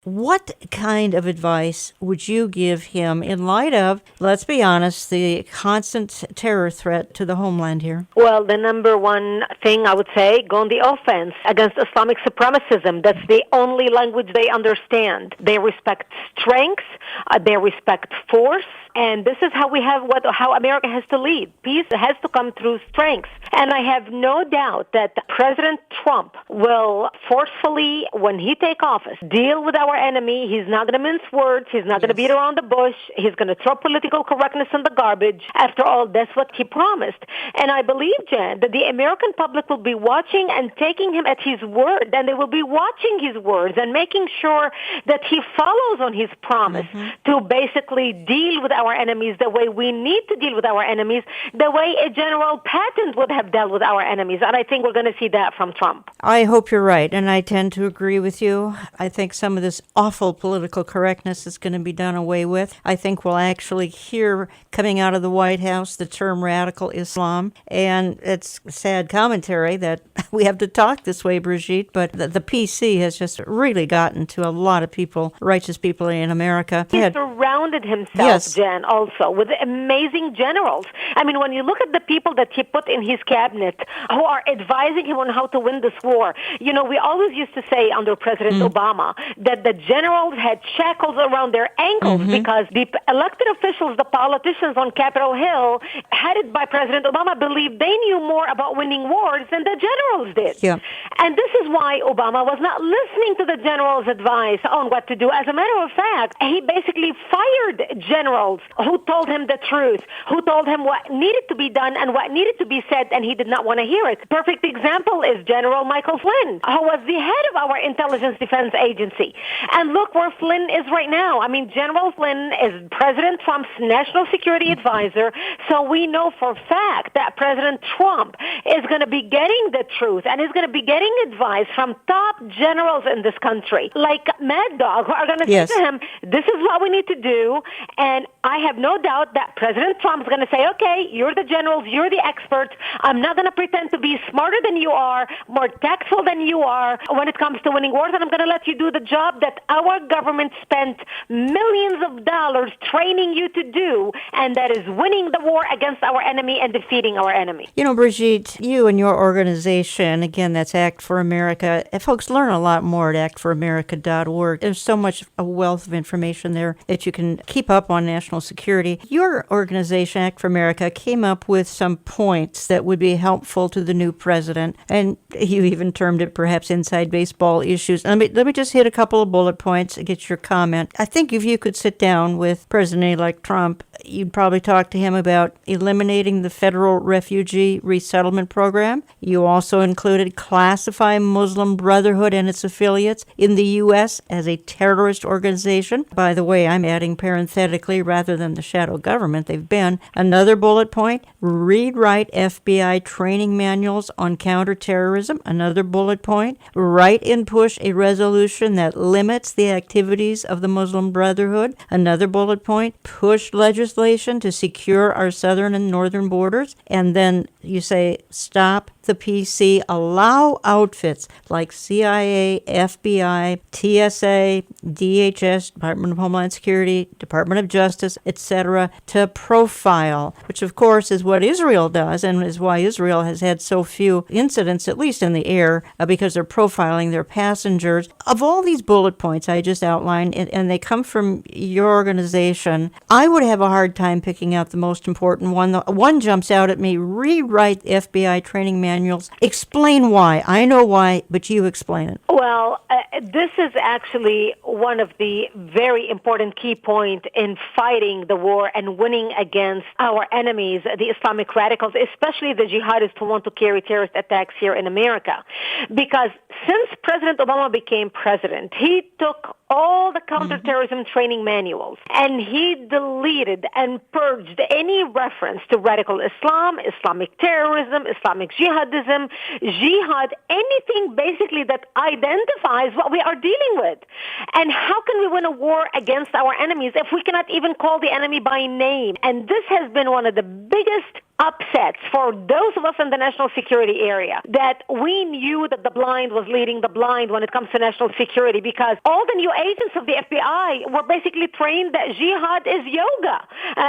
What kind of advice would you give him in light of, let's be honest, the constant terror threat to the homeland here? Well, the number one thing I would say, go on the offense against Islamic supremacism. That's the only language they understand. They respect strength, they respect force, and this is how America has to lead. Peace has to come through strength. And I have no doubt that President Trump will forcefully, when he take office, deal with our enemy. He's not going to mince words. He's not going to beat around the bush. He's going to throw political correctness in the garbage. After all, that's what he promised. And I believe, Jan, that the American public will be watching and taking him at his word, and they will be watching his words and making sure that he follows on his promise to basically deal with our enemies the way we need to deal with our enemies, the way a General Patton would have dealt with our enemies. And I think we're going to see that from Trump. I hope you're right, and I tend to agree with you. I think some of this awful political correctness is going to be done away with. I think we'll actually hear coming out of the White House the term radical Islam, and it's sad commentary that we have to talk this way, Brigitte, but the PC has just really gotten to a lot of people, righteous people in America. He surrounded himself, Jen, also with amazing generals. I mean, when you look at the people that he put in his cabinet who are advising him on how to win this war, you know, we always used to say under President Obama that the generals had shackles around their ankles because the elected officials, the politicians on Capitol Hill, headed by President Obama, believed they knew more about winning wars than the generals did. Yeah. And this is why Obama was not listening to the generals' advice on what to do. As a matter of fact, he basically fired generals who told him the truth, who told him what needed to be done and what needed to be said, and he did not want to hear it. Perfect example is General Michael Flynn, who was the head of our Intelligence Defense Agency. And look where Flynn is right now. I mean, General Flynn is President Trump's national security advisor, so we know for a fact that President Trump is going to be getting the truth and is going to be getting advice from top generals in this country, like Mad Dog, who are going to say to him, this is what we need to do. And I have no doubt that President Trump is going to say, okay, you're the generals, you're the experts. I'm not going to pretend to be smarter than you are, more tactful than you are when it comes to winning wars, and I'm going to let you do the job that our government spent millions of dollars training you to do, and that is winning the war against our enemy and defeating our enemy. You know, Brigitte, you and your organization, again, that's Act for America, folks learn a lot more at actforamerica.org. There's so much a wealth of information there that you can keep up on national security. Your organization, Act for America, came up with some points that would be helpful to the new president, and you even termed it perhaps inside baseball issues. Let me just hit a couple of bullet points and get your comment. I think if you could sit down with President-elect Trump, you'd probably talk to him about eliminating the federal refugee resettlement program. You also included classifying Muslim Brotherhood and its affiliates in the U.S. as a terrorist organization. By the way, I'm adding parenthetically, rather than the shadow government they've been. Another bullet point, rewrite FBI training manuals on counterterrorism. Another bullet point, write and push a resolution that limits the activities of the Muslim Brotherhood. Another bullet point, push legislation to secure our southern and northern borders. And then you say, stop the PC, allow outfits like CIA, FBI, TSA, DHS, Department of Homeland Security, Department of Justice, etc., to profile, which of course is what Israel does and is why Israel has had so few incidents, at least in the air, because they're profiling their passengers. Of all these bullet points I just outlined, and they come from your organization, I would have a hard time picking out the most important one. The one jumps out at me, rewrite FBI training manuals. Explain why. I know why, but you explain it. Well, this is actually one of the very important key points in fighting the war and winning against our enemies, the Islamic radicals, especially the jihadists who want to carry terrorist attacks here in America. Because since President Obama became president, he took all the counterterrorism training manuals and he deleted and purged any reference to radical Islam, Islamic terrorism, Islamic jihadism, jihad, anything basically that identifies what we are dealing with. And how can we win a war against our enemies if we cannot even call the enemy by name? And this has been one of the biggest upsets for those of us in the national security area that we knew that the blind was leading the blind when it comes to national security, because all the new agents of the FBI were basically trained that jihad is yoga.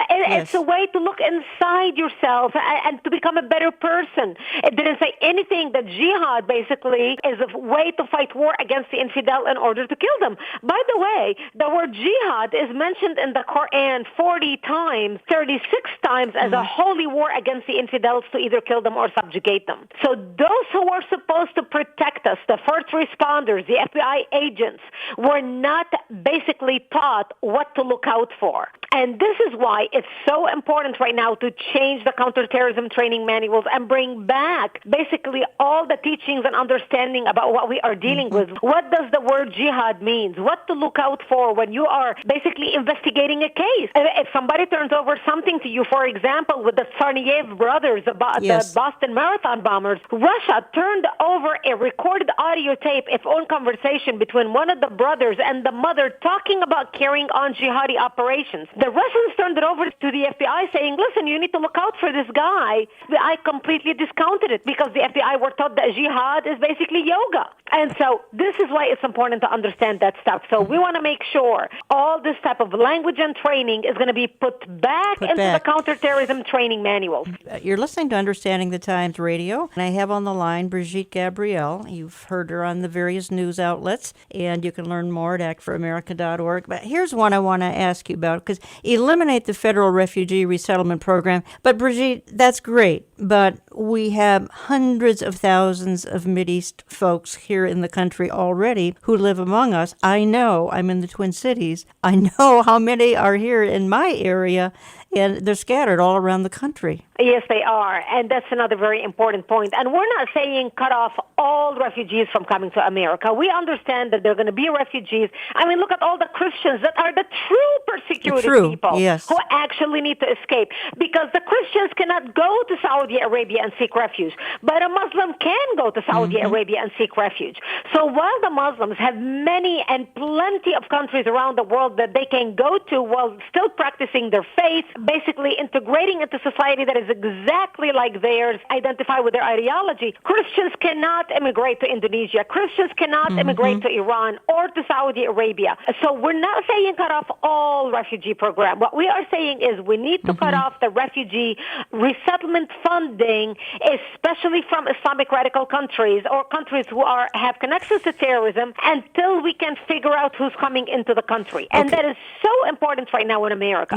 It's a way to look inside yourself and to become a better person. It didn't say anything that jihad basically is a way to fight war against the infidel in order to kill them. By the way, the word jihad is mentioned in the Quran 40 times, 36 times as a holy war against the infidels to either kill them or subjugate them. So those who were supposed to protect us, the first responders, the FBI agents, were not basically taught what to look out for. And this is why it's so important right now to change the counterterrorism training manuals and bring back basically all the teachings and understanding about what we are dealing with. What does the word jihad mean? What to look out for when you are basically investigating a case? If somebody turns over something to you, for example, with the Tsarnaev brothers, about the Boston Marathon bombers, Russia turned over a recorded audio tape, a phone conversation between one of the brothers and the mother talking about carrying on jihadi operations. The Russians turned it over to the FBI saying, listen, you need to look out for this guy. The FBI completely discounted it because the FBI were taught that jihad is basically yoga. And so this is why it's important to understand that stuff. So we want to make sure all this type of language and training is going to be put back into the counterterrorism training manuals. You're listening to Understanding the Times Radio, and I have on the line Brigitte Gabriel. You've heard her on the various news outlets, and you can learn more at actforamerica.org. But here's one I want to ask you about, because eliminate the federal refugee resettlement program. But Brigitte, that's great, but we have hundreds of thousands of Mideast folks here in the country already who live among us. I know, I'm in the Twin Cities. I know how many are here in my area, and they're scattered all around the country. Yes, they are, and that's another very important point. And we're not saying cut off all refugees from coming to America. We understand that there are going to be refugees. I mean, look at all the Christians that are the true persecuted people who actually need to escape, because the Christians cannot go to Saudi Arabia and seek refuge, but a Muslim can go to Saudi Arabia and seek refuge. So while the Muslims have many and plenty of countries around the world that they can go to while still practicing their faith, basically integrating into society that is exactly like theirs, identify with their ideology, Christians cannot immigrate to Indonesia. Christians cannot immigrate to Iran or to Saudi Arabia. So we're not saying cut off all refugee program. What we are saying is we need to cut off the refugee resettlement funding, especially from Islamic radical countries or countries who have connections to terrorism, until we can figure out who's coming into the country. And that is so important right now in America.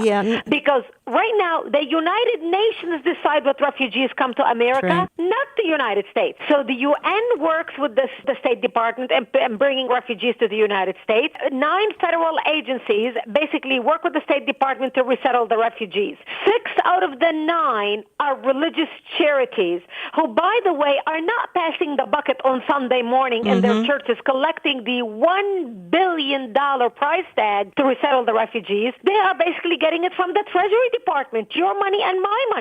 Because right now, the United Nations decide what refugees come to America, not the United States. So the UN works with the State Department and bringing refugees to the United States. 9 federal agencies basically work with the State Department to resettle the refugees. 6 out of the 9 are religious charities who, by the way, are not passing the bucket on Sunday morning in their churches collecting the $1 billion price tag to resettle the refugees. They are basically getting it from the Treasury Department, your money and my money.